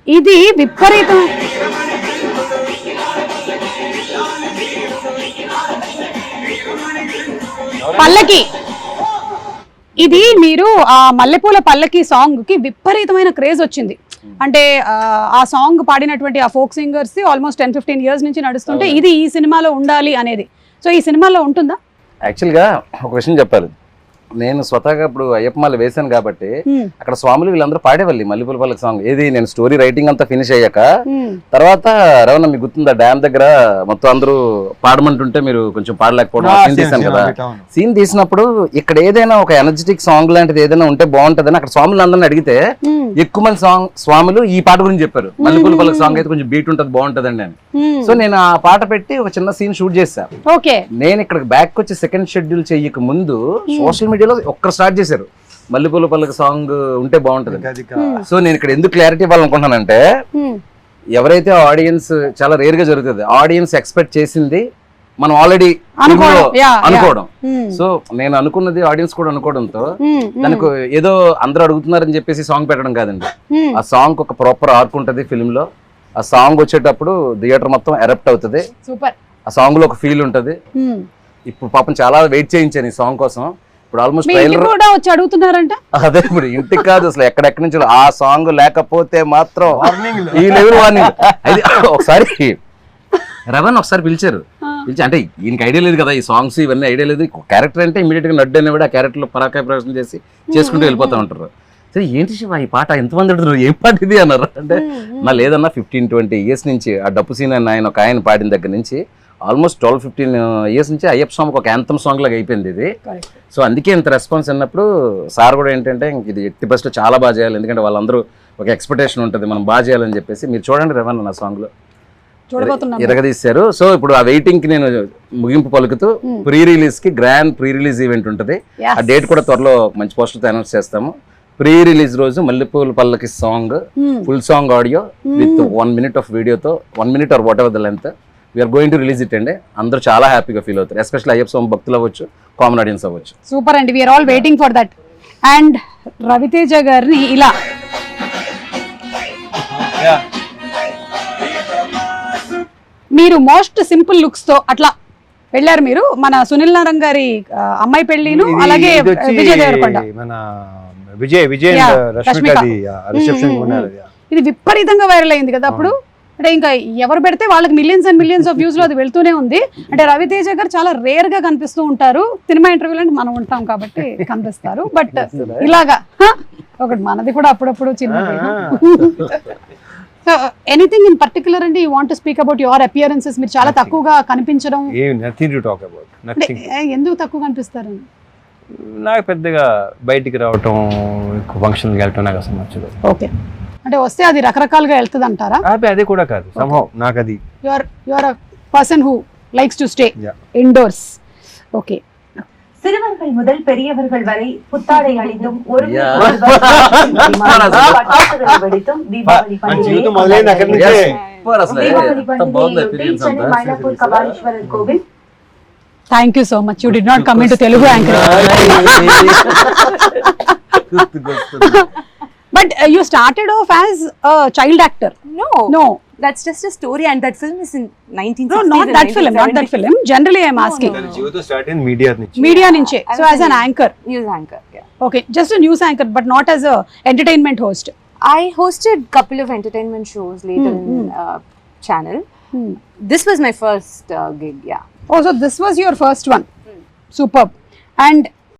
ఇది విపరీతం. పల్లకి, ఇది మీరు ఆ మల్లెపూల పల్లకి సాంగ్ కి విపరీతమైన క్రేజ్ వచ్చింది. అంటే ఆ సాంగ్ పాడినటువంటి ఆ ఫోక్ సింగర్స్ ఆల్మోస్ట్ 10-15 years నుంచి నడుస్తుంటే ఇది ఈ సినిమాలో ఉండాలి అనేది. సో ఈ సినిమాలో ఉంటుందా? యాక్చువల్గా ఒక విషయం చెప్పాలి, నేను స్వతహాగా ఇప్పుడు అయ్యప్పమాల వేశాను కాబట్టి అక్కడ స్వాములు వీళ్ళందరూ పాడేవాళ్ళు మల్లెపూల పల్లకి సాంగ్. ఏది నేను స్టోరీ రైటింగ్ అంతా ఫినిష్ అయ్యాక తర్వాత రవణ మీకు గుర్తుందా డ్యామ్ దగ్గర మొత్తం అందరూ పాడమంటుంటే మీరు కొంచెం పాడలేకపోవడం సీన్ తీసాను కదా. సీన్ తీసినప్పుడు ఇక్కడ ఏదైనా ఒక ఎనర్జెటిక్ సాంగ్ లాంటిది ఏదైనా ఉంటే బాగుంటదని అక్కడ స్వాములు అందరిని అడిగితే ఎక్కువ మంది స్వాములు ఈ పాట గురించి చెప్పారు. మల్లెపూల పల్లకి సాంగ్ అయితే కొంచెం బీట్ ఉంటది బాగుంటదండి అని. సో నేను ఆ పాట పెట్టి ఒక చిన్న సీన్ షూట్ చేశాను. నేను ఇక్కడ బ్యాక్ వచ్చి సెకండ్ షెడ్యూల్ చెయ్యక ముందు సోషల్ మీడియాలో ఒక్కరు స్టార్ట్ చేశారు మల్లెపూల పల్లకి సాంగ్ ఉంటే బాగుంటది. సో నేను ఇక్కడ ఎందుకు క్లారిటీ ఇవ్వాలనుకుంటున్నానంటే ఎవరైతే ఆడియన్స్ చాలా రేర్ గా జరుగుతుంది, ఆడియన్స్ ఎక్స్పెక్ట్ చేసింది మనం ఆల్రెడీ అనుకోవడం. సో నేను అనుకున్నది ఆడియన్స్ కూడా అనుకోవడంతో దానికి ఏదో అందరూ అడుగుతున్నారని చెప్పేసి సాంగ్ పెట్టడం కాదండి. ఆ సాంగ్ ఒక ప్రాపర్ ఆర్క్ ఉంటది ఫిల్మ్ లో. ఆ సాంగ్ వచ్చేటప్పుడు థియేటర్ మొత్తం ఎరప్ట్ అవుతుంది. ఆ సాంగ్ లో ఒక ఫీల్ ఉంటది. ఇప్పుడు పాపం చాలా వెయిట్ చేయించాను ఈ సాంగ్ కోసం. ఇప్పుడు ఆల్మోస్ట్ ట్రైలర్ వచ్చి అడుగుతున్నారంట. అదే ఇప్పుడు ఇంటికి కాదు అసలు ఎక్కడెక్కడి నుంచి ఆ సాంగ్ లేకపోతే మాత్రం ఈ లెవెల్ వార్నింగ్. అది ఒకసారి రవణ్ ఒకసారి పిలిచారు, అంటే ఈయనకి ఐడియా లేదు కదా ఈ సాంగ్స్ ఇవన్నీ ఐడియా లేదు. క్యారెక్టర్ అంటే ఇమీడియట్ గా నడ్డు అనేవాడు ఆ క్యారెక్టర్ లో పరాకాయ ప్రదర్శన చేసి చేసుకుంటూ వెళ్ళిపోతా ఉంటారు. సరే ఏంటి శివ ఈ పాట ఎంతమంది అడుగుతున్నారు, ఏం పాట ఇది అన్నారు. అంటే నా లేదన్నా 15-20 years నుంచి ఆ డప్పు సీన్ ఆయన ఒక ఆయన పాడిన దగ్గర నుంచి ఆల్మోస్ట్ 12-15 years నుంచి అయ్యప్ప స్వామికి ఒక యాంథమ్ సాంగ్ లాగా అయిపోయింది ఇది. సో అందుకే ఇంత రెస్పాన్స్ అన్నప్పుడు సార్ కూడా ఏంటంటే ఇది ఎట్టి బెస్ట్ చాలా బాగా చేయాలి, ఎందుకంటే వాళ్ళందరూ ఒక ఎక్స్పెక్టేషన్ ఉంటుంది మనం బాగా చేయాలని చెప్పేసి. మీరు చూడండి రవణ్ నా సాంగ్ లో ఎరగదీశారు. సో ఇప్పుడు ఆ వెయిటింగ్ కి నేను ముగింపు పలుకుతూ ప్రీ రిలీజ్ కి గ్రాండ్ ప్రీ రిలీజ్ ఈవెంట్ ఉంటుంది. ఆ డేట్ కూడా త్వరలో మంచి పోస్టర్తో అనౌన్స్ చేస్తాము. ప్రీ రిలీజ్ రోజు మల్లెపూల పల్లకి song full song audio with 1 minute of వీడియోతో 1 minute or whatever the length we are going to release it అండి. అందరూ చాలా హ్యాపీగా ఫీల్ అవుతారు, ఎస్పెషల్లీ అయ్యప్ప స్వామి భక్తులు అవ్వచ్చు, కామన్ ఆడియన్స్ అవ్వచ్చు. సూపర్ అండి, we are all waiting for that. And Ravi Teja గారిని ఇలా మీరు మోస్ట్ సింపుల్ లుక్స్ తో అట్లా వెళ్ళారు మీరు. మన సునీల్ నారాయణ గారి అమ్మాయి పెళ్లిను, అలాగే విజయ్ దేవరకొండ, విజయ్ ఇది విపరీతంగా వైరల్ అయింది కదా అప్పుడు. అంటే ఇంకా ఎవరు పెడితే వాళ్ళకి millions and millions of views లో అది వెళ్తూనే ఉంది. అంటే రవితేజ గారు చాలా రేర్ గా కనిపిస్తూ ఉంటారు, సినిమా ఇంటర్వ్యూలో అంటే మనం ఉంటాం కాబట్టి కనిపిస్తారు. బట్ ఇలాగా ఒకటి మనది కూడా అప్పుడప్పుడు చిన్న. ఎనీథింగ్ ఇన్ పర్టికులర్ అండి you want to speak about your appearances? మీరు చాలా తక్కువగా కనిపించడం, ఎందుకు తక్కువ కనిపిస్తారు? నాకు పెద్దగా బయటికి రావటం, ఫంక్షన్కి వెళ్ళటం నాకు అసలు నచ్చదు. ఓకే, అంటే వస్తే అది రకరకాలుగా వెళ్తుంది అంటారా? అది కూడా కాదు, నాకు అది you are a person who likes to stay indoors. Okay, சிறுவர்கள் முதல் பெரியவர்கள் வரை புத்தாடை அணிந்தும் ஒரு வெடித்தும் தீபாவளி மயிலாப்பூர் கபாலீஸ்வரர் கோவில். Thank you so much. You did not come into Telugu anchor. But you started off as a child actor. No. That's just a story, and that film is in 1960s. No, not that film. Generally, I am asking. జీవితం start in media నుంచే. So as an anchor. News anchor, yeah. Okay, just a news anchor, but not as a entertainment host. I hosted couple of entertainment shows later in channel. This was my first gig, yeah. Oh, so this was your first one. Superb. And